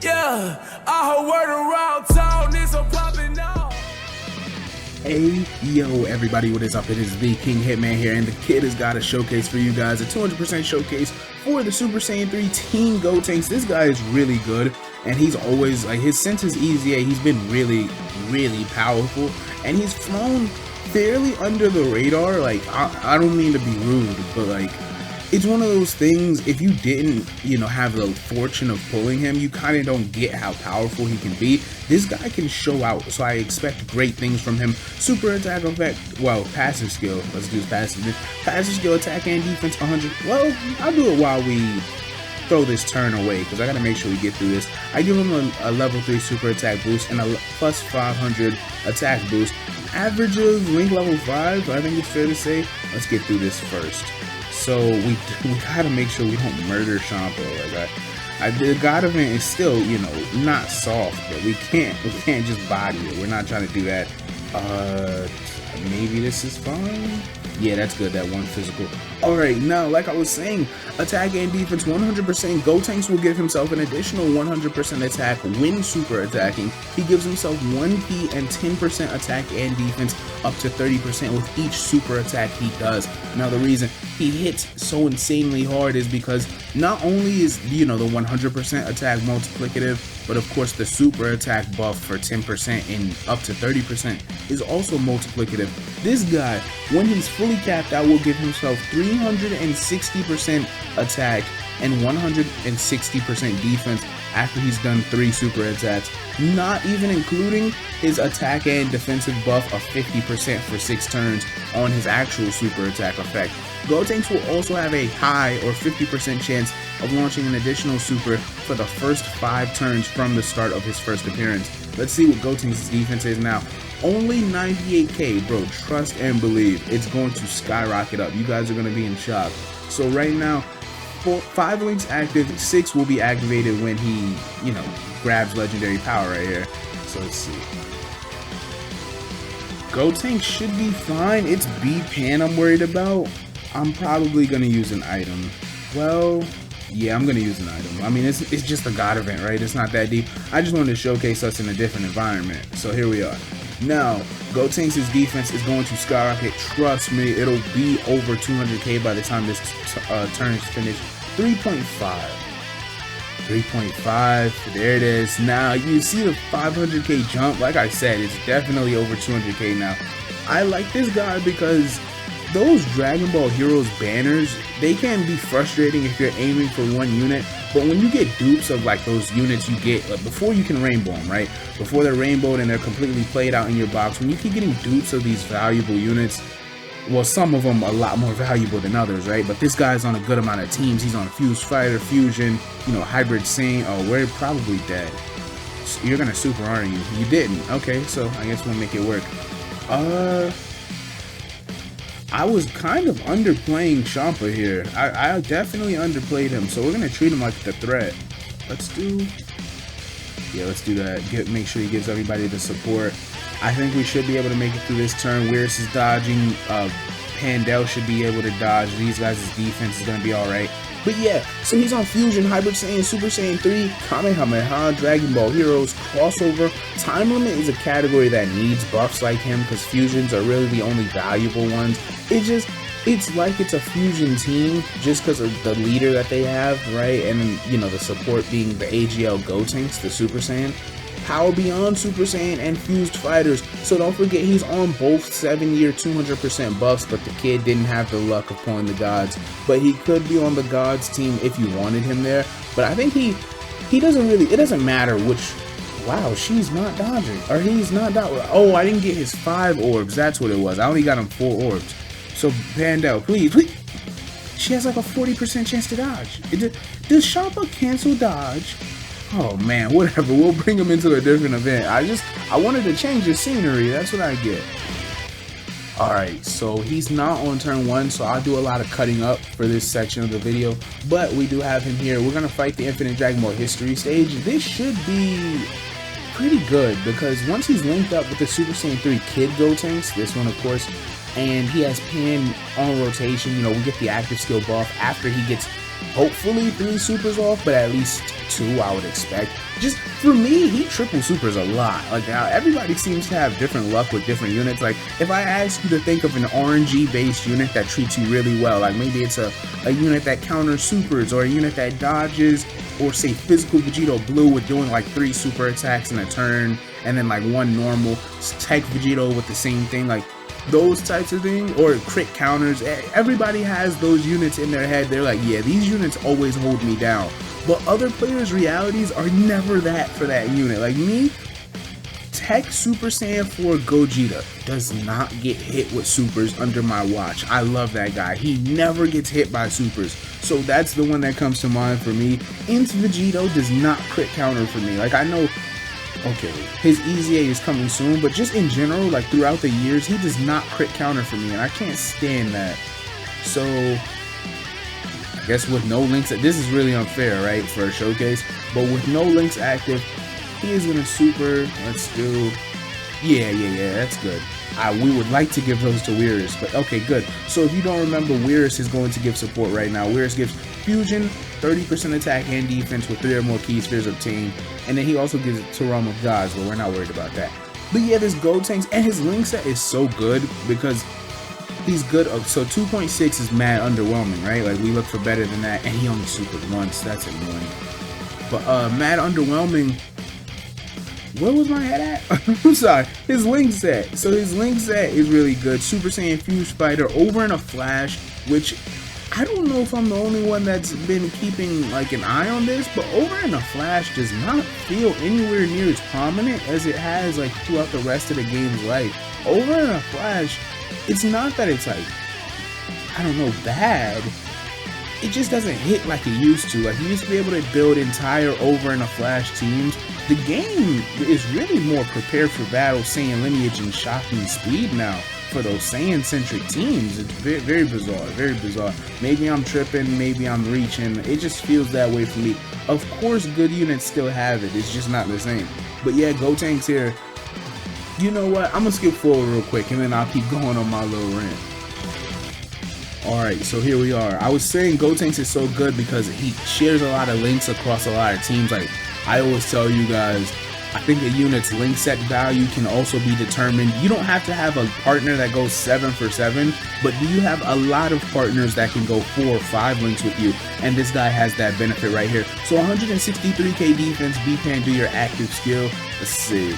Yeah, I heard word around town is a poppin' now. Hey, yo, everybody, what is up? It is the King Hitman here, and the kid has got a showcase for you guys, a 200% showcase for the Super Saiyan 3 Team Gotenks. This guy is really good, and he's always, like, his sense is easy. He's been really, really powerful, and he's flown fairly under the radar. Like, I don't mean to be rude, but, like, it's one of those things, if you didn't, have the fortune of pulling him, you kind of don't get how powerful he can be. This guy can show out, so I expect great things from him. Super attack effect, well, passive skill, let's do his passive skill, attack and defense 100. Well, I'll do it while we throw this turn away, because I gotta make sure we get through this. I give him a level 3 super attack boost and a plus 500 attack boost. Average of link level 5, I think it's fair to say. Let's get through this first. So we gotta make sure we don't murder Champa. Like the God event is still, not soft, but we can't just body it. We're not trying to do that. Maybe this is fine. Yeah, that's good, that one physical. Alright, now, like I was saying, attack and defense 100%. Gotenks will give himself an additional 100% attack when super attacking. He gives himself 1p and 10% attack and defense, up to 30% with each super attack he does. Now, the reason he hits so insanely hard is because not only is, the 100% attack multiplicative, but of course the super attack buff for 10% and up to 30% is also multiplicative. This guy, when he's fully capped out, will give himself 360% attack and 160% defense after he's done 3 super attacks, not even including his attack and defensive buff of 50% for 6 turns on his actual super attack effect. Gotenks will also have a high or 50% chance of launching an additional super for the first 5 turns from the start of his first appearance. Let's see what Gotenks' defense is now. Only 98k, bro. Trust and believe. It's going to skyrocket up. You guys are going to be in shock. So right now, 5 links active, 6 will be activated when he, grabs legendary power right here. So let's see. Gotenks should be fine. It's B-Pan I'm worried about. I'm probably going to use an item. Well, yeah, I'm going to use an item. I mean, it's just a God event, right? It's not that deep. I just wanted to showcase us in a different environment. So here we are. Now, Gotenks' defense is going to skyrocket. Trust me, it'll be over 200k by the time this turn is finished. 3.5. 3.5. There it is. Now, you see the 500k jump. Like I said, it's definitely over 200k now. I like this guy because those Dragon Ball Heroes banners, they can be frustrating if you're aiming for one unit, but when you get dupes of like those units you get before you can rainbow them, right? Before they're rainbowed and they're completely played out in your box, when you keep getting dupes of these valuable units, well, some of them a lot more valuable than others, right? But this guy's on a good amount of teams. He's on Fused Fighter, Fusion, Hybrid Saiyan. Oh, we're probably dead. So you're gonna super, aren't you? You didn't. Okay, so I guess we'll make it work. I was kind of underplaying Champa here. I definitely underplayed him, so we're gonna treat him like the threat. Let's do that. Make sure he gives everybody the support. I think we should be able to make it through this turn. Weirs is dodging. Pandel should be able to dodge. These guys' defense is gonna be alright. But yeah, so he's on Fusion, Hybrid Saiyan, Super Saiyan 3, Kamehameha, Dragon Ball Heroes, Crossover. Time Limit is a category that needs buffs like him because Fusions are really the only valuable ones. It's like it's a Fusion team just because of the leader that they have, right? And the support being the AGL Gotenks, the Super Saiyan. Power Beyond Super Saiyan and Fused Fighters. So don't forget he's on both 7-year 200% buffs, but the kid didn't have the luck of pulling the gods. But he could be on the gods team if you wanted him there. But I think he doesn't really, it doesn't matter which. Wow, she's not dodging, or he's not dodging. Oh, I didn't get his 5 orbs. That's what it was. I only got him 4 orbs. So Pandel, please. She has like a 40% chance to dodge. Does Champa cancel dodge? Oh man, whatever. We'll bring him into a different event. I wanted to change the scenery. That's what I get. Alright, so he's not on turn 1, so I'll do a lot of cutting up for this section of the video. But we do have him here. We're going to fight the Infinite Dragon Ball History stage. This should be pretty good because once he's linked up with the Super Saiyan 3 Kid Gotenks, this one of course, and he has Pan on rotation, we get the active skill buff after he gets hopefully 3 supers off, but at least 2, I would expect. Just for me, he triple supers a lot. Like, everybody seems to have different luck with different units. Like, if I ask you to think of an RNG based unit that treats you really well, like maybe it's a unit that counters supers, or a unit that dodges, or say physical Vegito Blue with doing like 3 super attacks in a turn, and then like 1 normal Teq Vegito with the same thing, like those types of things, or crit counters. Everybody has those units in their head. They're like, yeah, these units always hold me down. But other players' realities are never that for that unit. Like me, Teq Super Saiyan 4 Gogeta does not get hit with supers under my watch. I love that guy. He never gets hit by supers. So that's the one that comes to mind for me. Int Vegito does not crit counter for me. Like, I know, okay, his EZA is coming soon, but just in general, like throughout the years, he does not crit counter for me, and I can't stand that. So I guess with no links, this is really unfair, right, for a showcase, but with no links active, he is gonna super. Let's do, yeah, that's good. We would like to give those to Weirus, but okay, good. So if you don't remember, Weirus is going to give support right now. Weirus gives Fusion, 30% attack and defense with 3 or more key spheres obtained, and then he also gives it to Realm of Gods, but we're not worried about that. But yeah, this Gotenks, and his link set is so good because he's good. So 2.6 is mad underwhelming, right? Like, we look for better than that, and he only supered once. That's annoying. But mad underwhelming. Where was my head at? I'm sorry. His link set. So his link set is really good. Super Saiyan Fuse Fighter over in a flash, which I don't know if I'm the only one that's been keeping like an eye on this, but over in a flash does not feel anywhere near as prominent as it has like throughout the rest of the game's life. Over in a flash, it's not that it's like, I don't know, bad. It just doesn't hit like it used to. Like, you used to be able to build entire over in a flash teams. The game is really more prepared for battle, Saiyan lineage, and shocking speed now for those Saiyan-centric teams. It's very, very bizarre, very bizarre. Maybe I'm tripping, maybe I'm reaching. It just feels that way for me. Of course, good units still have it. It's just not the same. But yeah, Gotenks here. You know what? I'm gonna skip forward real quick, and then I'll keep going on my little rant. Alright, so here we are. I was saying Gotenks is so good because he shares a lot of links across a lot of teams. Like, I always tell you guys, I think a unit's link set value can also be determined. You don't have to have a partner that goes 7 for 7, but do you have a lot of partners that can go 4 or 5 links with you? And this guy has that benefit right here. So 163k defense, B-Pan, do your active skill. Let's see.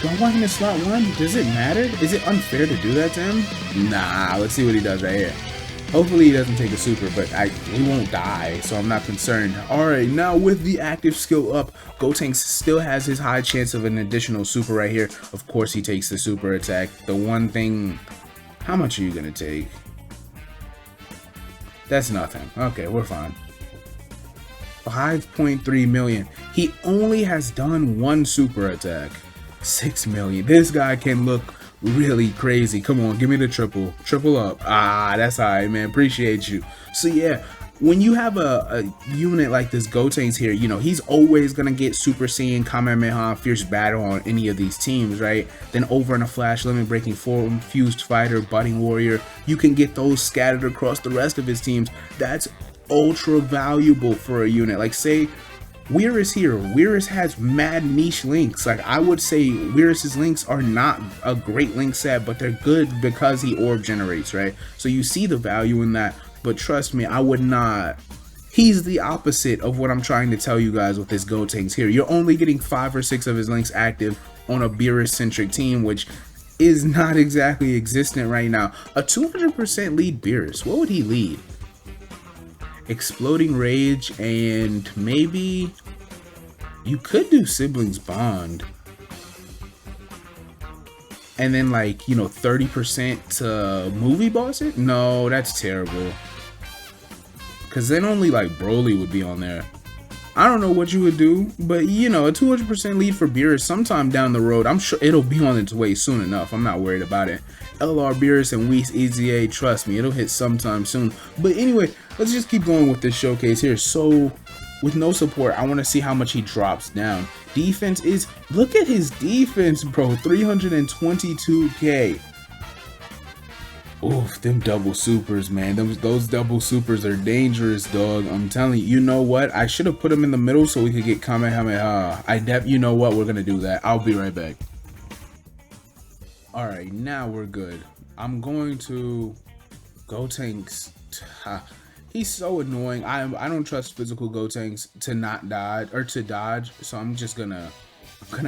Do I want him to slot 1? Does it matter? Is it unfair to do that to him? Nah, let's see what he does right here. Hopefully he doesn't take a super, but he won't die, so I'm not concerned. Alright, now with the active skill up, Gotenks still has his high chance of an additional super right here. Of course he takes the super attack. The one thing, how much are you gonna take? That's nothing. Okay, we're fine. 5.3 million. He only has done 1 super attack. 6 million. This guy can look really crazy. Come on, give me the triple up. That's all right, man. Appreciate you. So yeah, when you have a unit like this Gotenks here, you know, he's always gonna get Super Saiyan, Kamehameha, Fierce Battle on any of these teams, right? Then over in a flash, limit breaking form, Fused Fighter, Budding Warrior, you can get those scattered across the rest of his teams. That's ultra valuable for a unit. Like, say Weirus here. Weirus has mad niche links. Like, I would say Weirus's links are not a great link set, but they're good because he orb generates, right? So you see the value in that, but trust me, I would not. He's the opposite of what I'm trying to tell you guys with this Gotenks here. You're only getting 5 or 6 of his links active on a Beerus-centric team, which is not exactly existent right now. A 200% lead Beerus. What would he lead? Exploding Rage, and maybe you could do Siblings Bond, and then, like, you know, 30% to movie boss it. No, that's terrible, because then only like Broly would be on there. I don't know what you would do, but you know, a 200% lead for Beerus sometime down the road, I'm sure it'll be on its way soon enough. I'm not worried about it. LR Beerus and Whis EZA, trust me, it'll hit sometime soon. But anyway, let's just keep going with this showcase here. So with no support, I want to see how much he drops down. Defense is, look at his defense, bro, 322k. Oof, them double supers, man. Those double supers are dangerous, dog. I'm telling you. You know what? I should have put them in the middle so we could get Kamehameha. You know what? We're gonna do that. I'll be right back. All right, now we're good. I'm going to Gotenks. He's so annoying. I don't trust physical Gotenks to not dodge or to dodge. So I'm gonna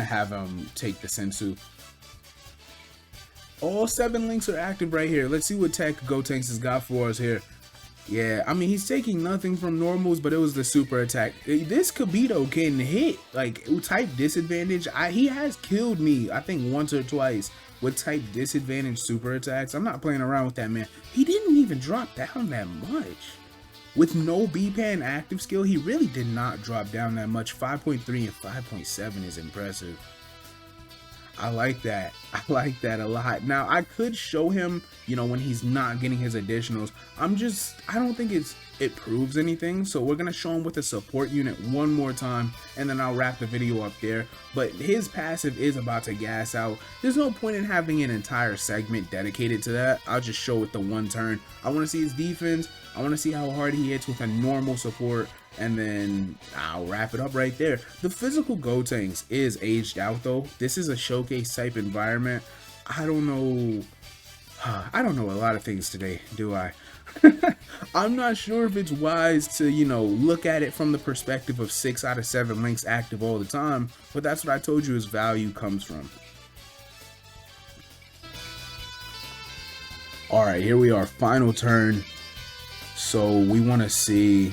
have him take the Sensu. All 7 links are active right here. Let's see what tech Gotenks has got for us here. Yeah, I mean, he's taking nothing from normals, but it was the super attack. This Kibito can hit, like, type disadvantage. He has killed me, I think, once or twice with type disadvantage super attacks. I'm not playing around with that, man. He didn't even drop down that much. With no B-Pan active skill, he really did not drop down that much. 5.3 and 5.7 is impressive. I like that. I like that a lot. Now, I could show him, you know, when he's not getting his additionals. I don't think it proves anything. So we're going to show him with a support unit one more time, and then I'll wrap the video up there. But his passive is about to gas out. There's no point in having an entire segment dedicated to that. I'll just show it the one turn. I want to see his defense. I want to see how hard he hits with a normal support, and then I'll wrap it up right there. The physical Gotenks is aged out though. This is a showcase type environment. I don't know a lot of things today, do I? I'm not sure if it's wise to, you know, look at it from the perspective of 6 out of 7 links active all the time, but that's what I told you his value comes from. All right, here we are, final turn. So we want to see.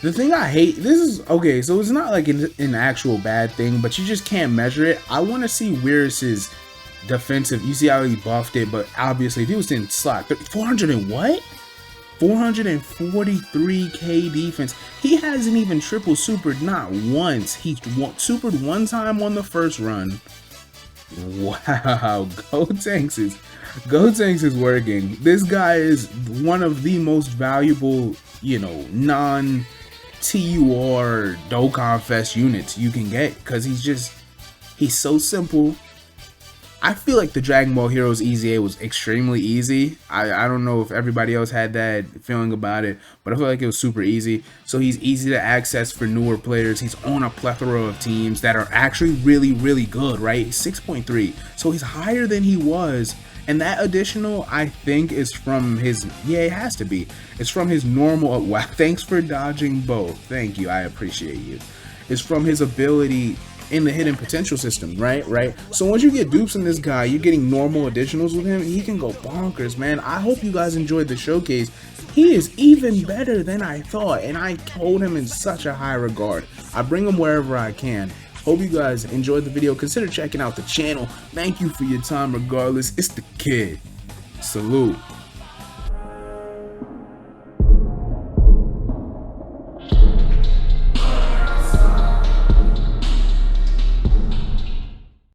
The thing I hate, this is, okay, so it's not like an actual bad thing, but you just can't measure it. I want to see Weirus's defensive. You see how he buffed it, but obviously if he was in slot 400 and what? 443k defense. He hasn't even triple supered, not once. He supered one time on the first run. Wow, Gotenks is working. This guy is one of the most valuable, you know, non-TUR Dokkan Fest units you can get, because he's so simple. I feel like the Dragon Ball Heroes Easy A was extremely easy. I don't know if everybody else had that feeling about it, but I feel like it was super easy. So he's easy to access for newer players. He's on a plethora of teams that are actually really, really good, right? 6.3. So he's higher than he was. And that additional, I think, is from his, yeah, it has to be. It's from his normal, wow, thanks for dodging both. Thank you, I appreciate you. It's from his ability in the hidden potential system, right? So once you get dupes in this guy, you're getting normal additionals with him. He can go bonkers, man. I hope you guys enjoyed the showcase. He is even better than I thought, and I hold him in such a high regard. I bring him wherever I can. Hope you guys enjoyed the video. Consider checking out the channel. Thank you for your time regardless. It's the kid. Salute.